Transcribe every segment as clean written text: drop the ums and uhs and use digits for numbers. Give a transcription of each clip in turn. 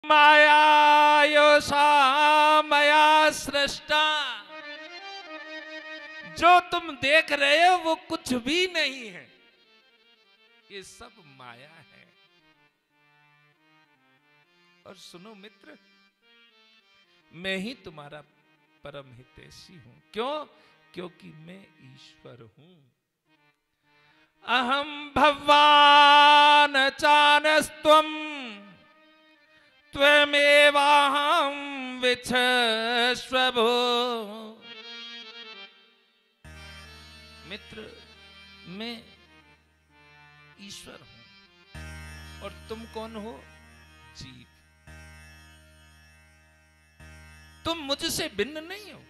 माया योषा मया सृष्टा। जो तुम देख रहे हो वो कुछ भी नहीं है, ये सब माया है। और सुनो मित्र, मैं ही तुम्हारा परम हितैषी हूं। क्यों? क्योंकि मैं ईश्वर हूं। अहम भगवान चानस्त्वम त्वमेवाहं विच्छस्वभो। मित्र, मैं ईश्वर हूं और तुम कौन हो? जीव। तुम मुझसे भिन्न नहीं हो।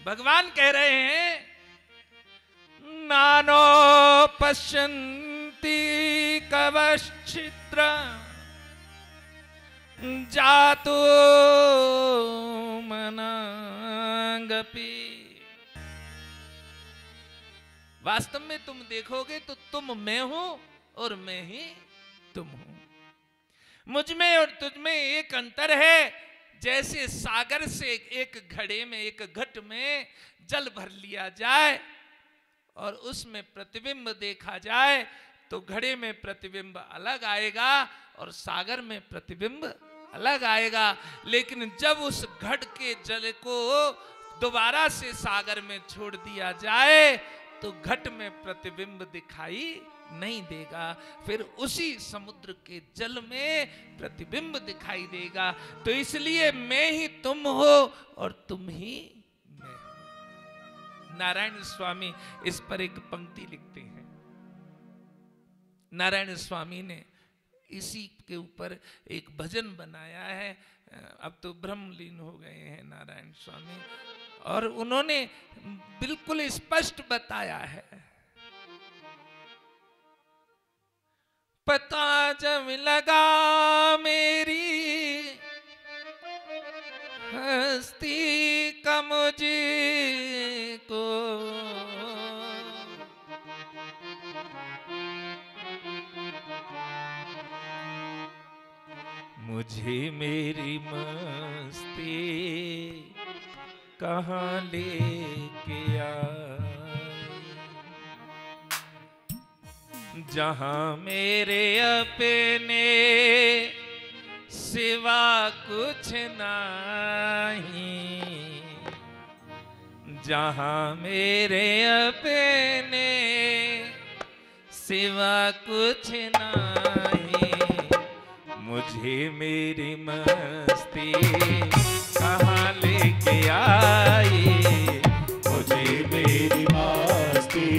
भगवान कह रहे हैं, नानो पश्यन्ति कवश्चित्र जातु मनांगपि। वास्तव में तुम देखोगे तो तुम मैं हूं और मैं ही तुम हूं। मुझ में और तुझ में एक अंतर है। जैसे सागर से एक घड़े में, एक घट में जल भर लिया जाए और उसमें प्रतिबिंब देखा जाए तो घड़े में प्रतिबिंब अलग आएगा और सागर में प्रतिबिंब अलग आएगा। लेकिन जब उस घट के जल को दोबारा से सागर में छोड़ दिया जाए तो घट में प्रतिबिंब दिखाई नहीं देगा, फिर उसी समुद्र के जल में प्रतिबिंब दिखाई देगा। तो इसलिए मैं ही तुम हो और तुम ही मैं हूं। नारायण स्वामी इस पर एक पंक्ति लिखते हैं। नारायण स्वामी ने इसी के ऊपर एक भजन बनाया है। अब तो ब्रह्मलीन हो गए हैं नारायण स्वामी, और उन्होंने बिल्कुल स्पष्ट बताया है। पता जब लगा मेरी हस्ती का मुझको, मुझे मेरी मस्ती कहाँ लेके आई, जहां मेरे अपने सिवा कुछ नहीं, जहां मेरे अपने सिवा कुछ नहीं, मुझे मेरी मस्ती कहाँ लेके आई, मुझे मेरी मस्ती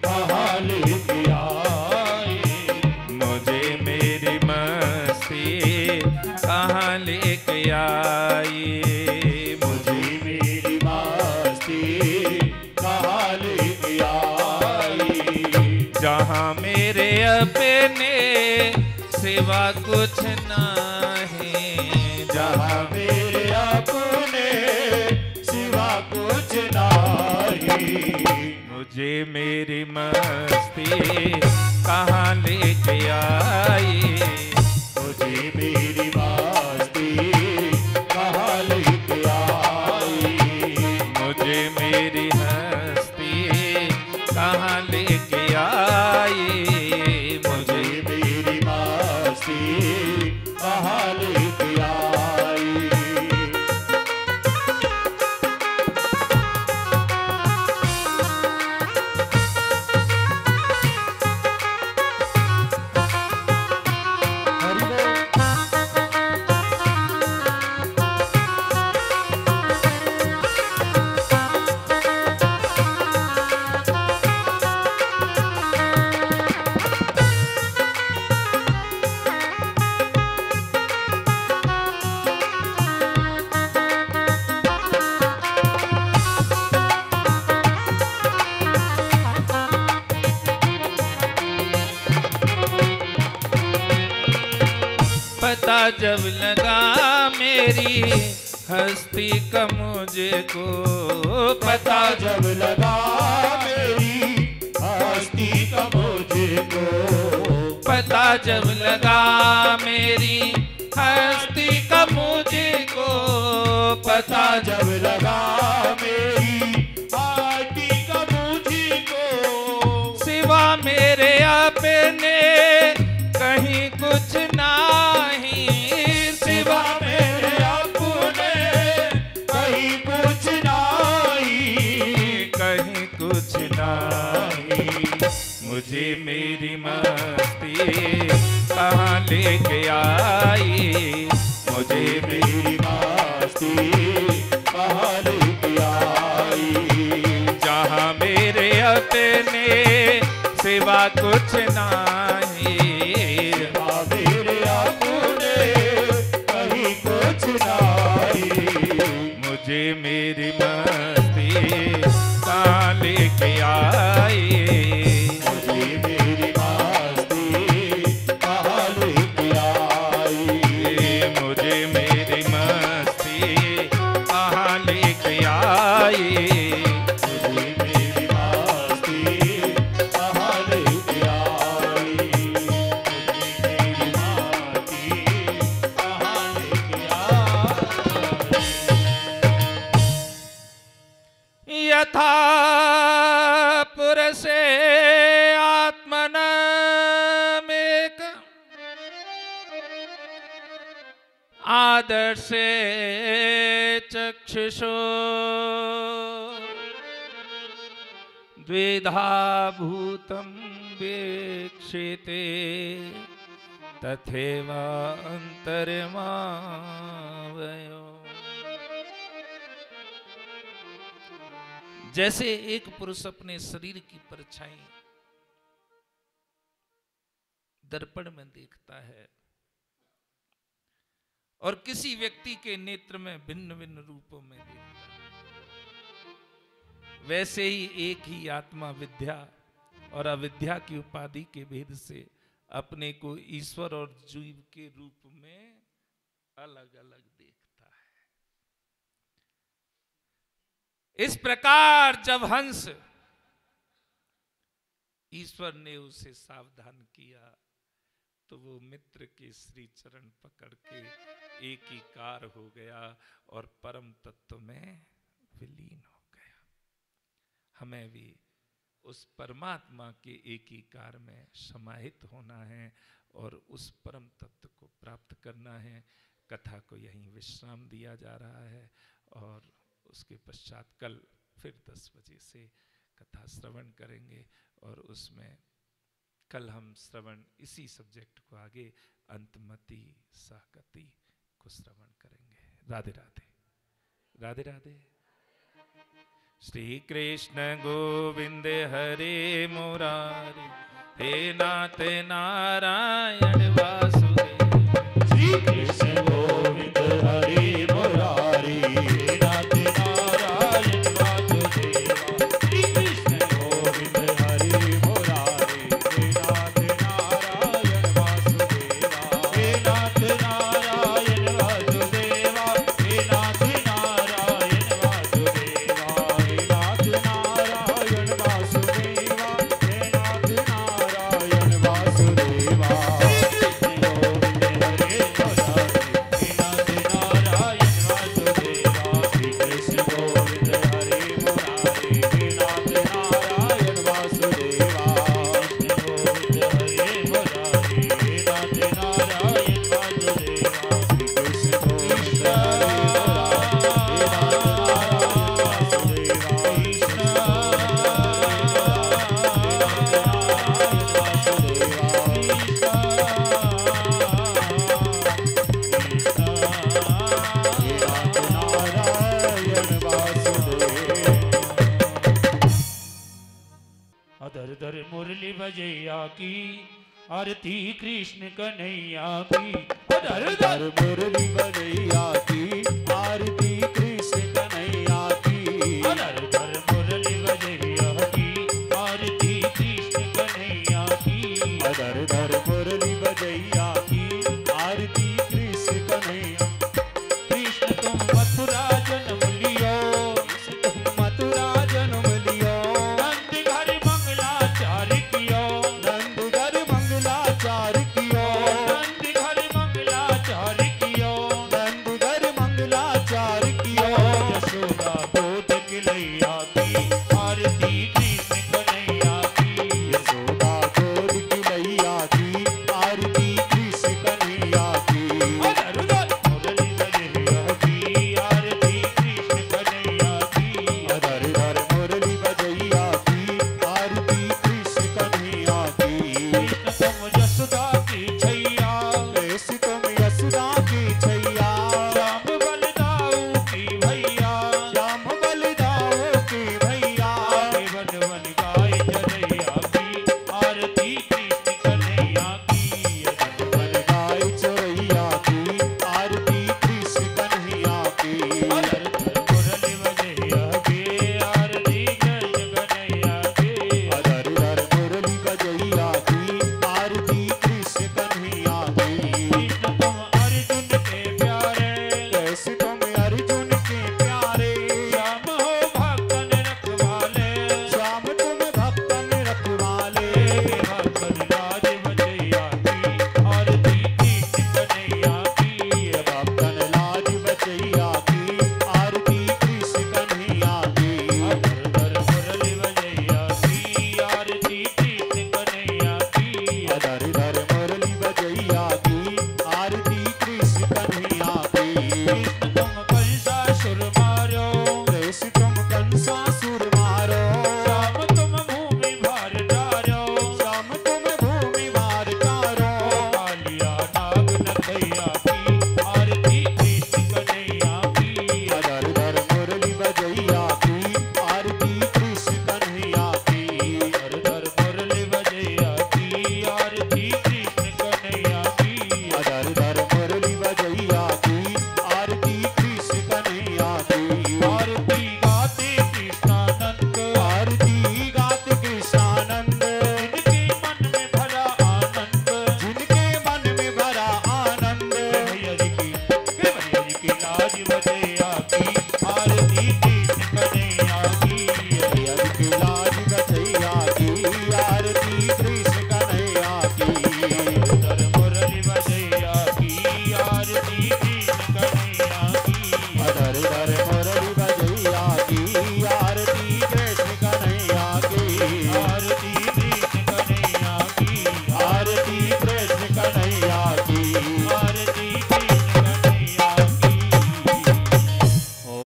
कहाँ लेके आई, मुझे मेरी मस्ती कहाँ लेके आई, मुझे मेरी मस्ती कहाँ लेके आई, जहाँ मेरे अपने सिवा कुछ नहीं, जहाँ मेरे अपने सिवा कुछ नहीं, मुझे मेरी मस्ती कहाँ लेके आई, मुझे मेरी मस्ती कहाँ लेके आई, मुझे मेरी हस्ती कहाँ लेके आई, मुझे मेरी मस्ती कहाँ लेके आई। पता जब लगा मेरी हस्ती का मुझको, पता जब लगा मेरी हस्ती का मुझको, पता जब लगा मेरी हस्ती का मुझको, पता जब लगा मेरी हस्ती का मुझको, सिवा मेरे अपने कहीं कुछ नहीं, सिवा मेरे अपने कहीं कुछ नहीं, कहीं कुछ नहीं। मुझे मेरी मस्ती कहाँ लेके आई, मुझे मेरी मस्ती कहाँ लेके आई, जहाँ मेरे अपने सिवा कुछ नहीं, जहाँ मेरे अपने कहीं कुछ नहीं। मुझे मेरी मस्ती कहाँ लेके आई, यथा पुरसे आत्मनमेक आदर्शे चक्षुषो द्विधा भूतं वीक्षिते तथैव अंतर्मावयो। जैसे एक पुरुष अपने शरीर की परछाई दर्पण में देखता है और किसी व्यक्ति के नेत्र में भिन्न भिन्न रूपों में देखता है, वैसे ही एक ही आत्मा विद्या और अविद्या की उपाधि के भेद से अपने को ईश्वर और जीव के रूप में अलग अलग देखता है। इस प्रकार जब हंस ईश्वर ने उसे सावधान किया तो वो मित्र के श्री चरण पकड़ के एक ही कार हो गया और परम तत्व में विलीन हो गया। हमें भी उस परमात्मा के एक ही कार में समाहित होना है और उस परम तत्व को प्राप्त करना है। कथा को यहीं विश्राम दिया जा रहा है और उसके पश्चात कल फिर 10 बजे से कथा श्रवण करेंगे और उसमें कल हम श्रवण इसी सब्जेक्ट को आगे अंतमति सहगति को श्रवण करेंगे। राधे राधे राधे राधे। श्री कृष्ण गोविंद हरे मुरारी, हे नाथ नारायण वासुदेव। श्री कृष्ण गोविंद हरे मुरारी, हे नाथ नारायण वासुदेव। श्री कृष्ण गोविंद हरे मुरारी, हे नाथ नारायण वासुदेव। हे नाथ नारायण वासुदेव, हे नाथ नारायण वासुदेव। हे नाथ नारायण वासुदेव, हे नाथ नारायण वासुदेव। अधर मुरली बजैया की आरती कृष्ण कन्हैया की। अधर मुरली बजैया की आरती